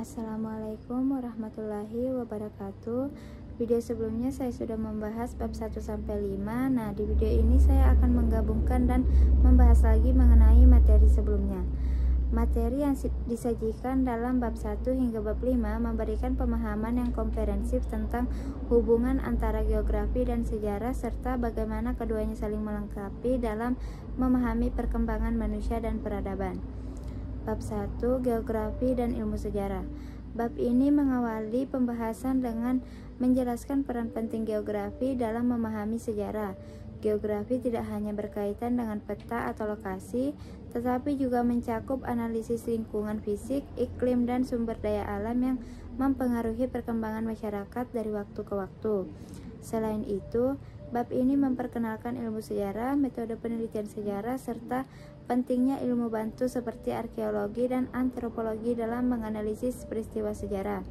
Assalamualaikum warahmatullahi wabarakatuh. Video sebelumnya saya sudah membahas bab 1-5. Nah, di video ini saya akan menggabungkan dan membahas lagi mengenai materi sebelumnya. Materi yang disajikan dalam bab 1 hingga bab 5 memberikan pemahaman yang komprehensif tentang hubungan antara geografi dan sejarah serta bagaimana keduanya saling melengkapi dalam memahami perkembangan manusia dan peradaban. Bab 1, Geografi dan Ilmu Sejarah. Bab ini mengawali pembahasan dengan menjelaskan peran penting geografi dalam memahami sejarah. Geografi tidak hanya berkaitan dengan peta atau lokasi, tetapi juga mencakup analisis lingkungan fisik, iklim, dan sumber daya alam yang mempengaruhi perkembangan masyarakat dari waktu ke waktu. Selain itu, bab ini memperkenalkan ilmu sejarah, metode penelitian sejarah, serta pentingnya ilmu bantu seperti arkeologi dan antropologi dalam menganalisis peristiwa sejarah.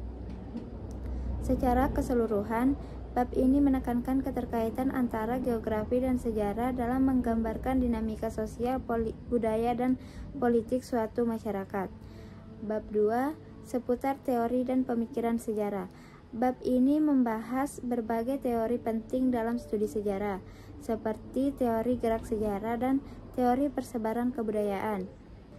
Secara keseluruhan, bab ini menekankan keterkaitan antara geografi dan sejarah dalam menggambarkan dinamika sosial, budaya, dan politik suatu masyarakat. Bab 2, seputar teori dan pemikiran sejarah. Bab ini membahas berbagai teori penting dalam studi sejarah, seperti teori gerak sejarah dan teori persebaran kebudayaan.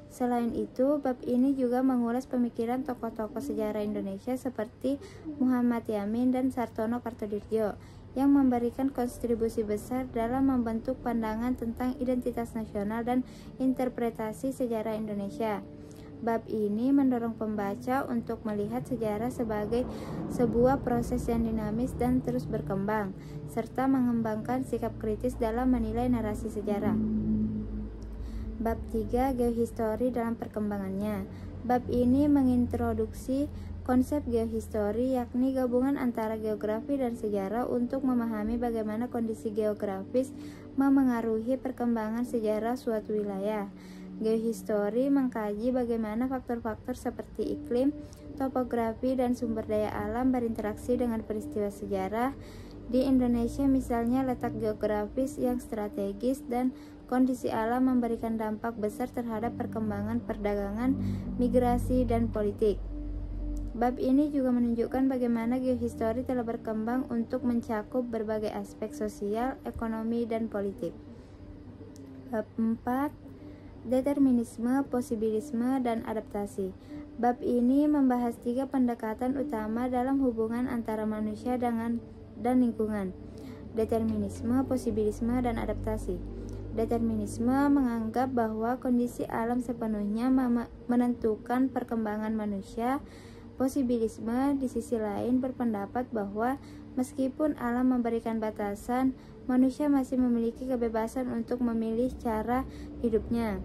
Selain itu, bab ini juga mengulas pemikiran tokoh-tokoh sejarah Indonesia seperti Muhammad Yamin dan Sartono Kartodirjo yang memberikan kontribusi besar dalam membentuk pandangan tentang identitas nasional dan interpretasi sejarah Indonesia. Bab ini mendorong pembaca untuk melihat sejarah sebagai sebuah proses yang dinamis dan terus berkembang, serta mengembangkan sikap kritis dalam menilai narasi sejarah. Bab 3, Geohistori dalam perkembangannya. Bab ini mengintroduksi konsep geohistori, yakni gabungan antara geografi dan sejarah untuk memahami bagaimana kondisi geografis memengaruhi perkembangan sejarah suatu wilayah. Geohistori mengkaji bagaimana faktor-faktor seperti iklim, topografi, dan sumber daya alam berinteraksi dengan peristiwa sejarah. Di Indonesia misalnya, letak geografis yang strategis dan kondisi alam memberikan dampak besar terhadap perkembangan perdagangan, migrasi, dan politik. Bab ini juga menunjukkan bagaimana geohistori telah berkembang untuk mencakup berbagai aspek sosial, ekonomi, dan politik. Bab 4, Determinisme, Posibilisme, dan Adaptasi. Bab ini membahas 3 pendekatan utama dalam hubungan antara manusia dan lingkungan: determinisme, posibilisme, dan adaptasi. Determinisme menganggap bahwa kondisi alam sepenuhnya menentukan perkembangan manusia. Posibilisme di sisi lain berpendapat bahwa meskipun alam memberikan batasan, manusia masih memiliki kebebasan untuk memilih cara hidupnya.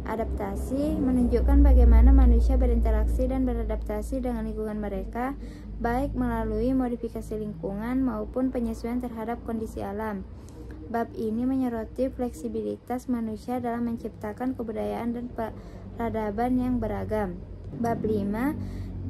Adaptasi menunjukkan bagaimana manusia berinteraksi dan beradaptasi dengan lingkungan mereka, baik melalui modifikasi lingkungan maupun penyesuaian terhadap kondisi alam. Bab ini menyoroti fleksibilitas manusia dalam menciptakan kebudayaan dan peradaban yang beragam. Bab 5,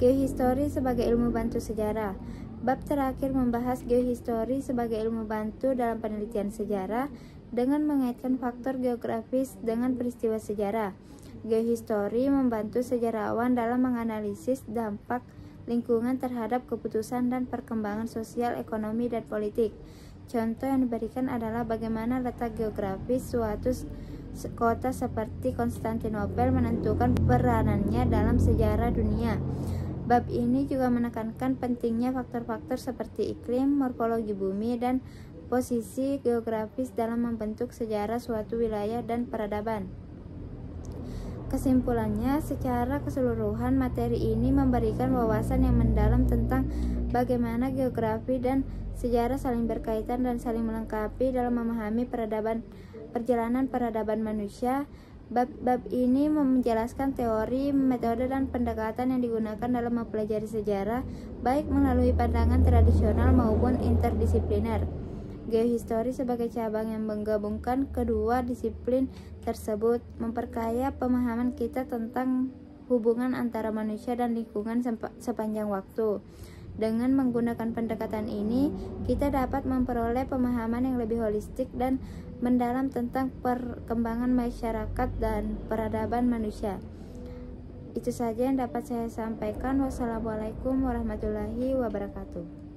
Geohistori sebagai ilmu bantu sejarah. Bab terakhir membahas geohistori sebagai ilmu bantu dalam penelitian sejarah dengan mengaitkan faktor geografis dengan peristiwa sejarah. Geohistori membantu sejarawan dalam menganalisis dampak lingkungan terhadap keputusan dan perkembangan sosial, ekonomi, dan politik. Contoh yang diberikan adalah bagaimana letak geografis suatu kota seperti Konstantinopel menentukan peranannya dalam sejarah dunia. Bab ini juga menekankan pentingnya faktor-faktor seperti iklim, morfologi bumi, dan posisi geografis dalam membentuk sejarah suatu wilayah dan peradaban. Kesimpulannya, secara keseluruhan materi ini memberikan wawasan yang mendalam tentang bagaimana geografi dan sejarah saling berkaitan dan saling melengkapi dalam memahami perjalanan peradaban manusia. Bab ini menjelaskan teori, metode, dan pendekatan yang digunakan dalam mempelajari sejarah, baik melalui pandangan tradisional maupun interdisipliner. Geohistori sebagai cabang yang menggabungkan kedua disiplin tersebut memperkaya pemahaman kita tentang hubungan antara manusia dan lingkungan sepanjang waktu. Dengan menggunakan pendekatan ini, kita dapat memperoleh pemahaman yang lebih holistik dan mendalam tentang perkembangan masyarakat dan peradaban manusia. Itu saja yang dapat saya sampaikan. Wassalamualaikum warahmatullahi wabarakatuh.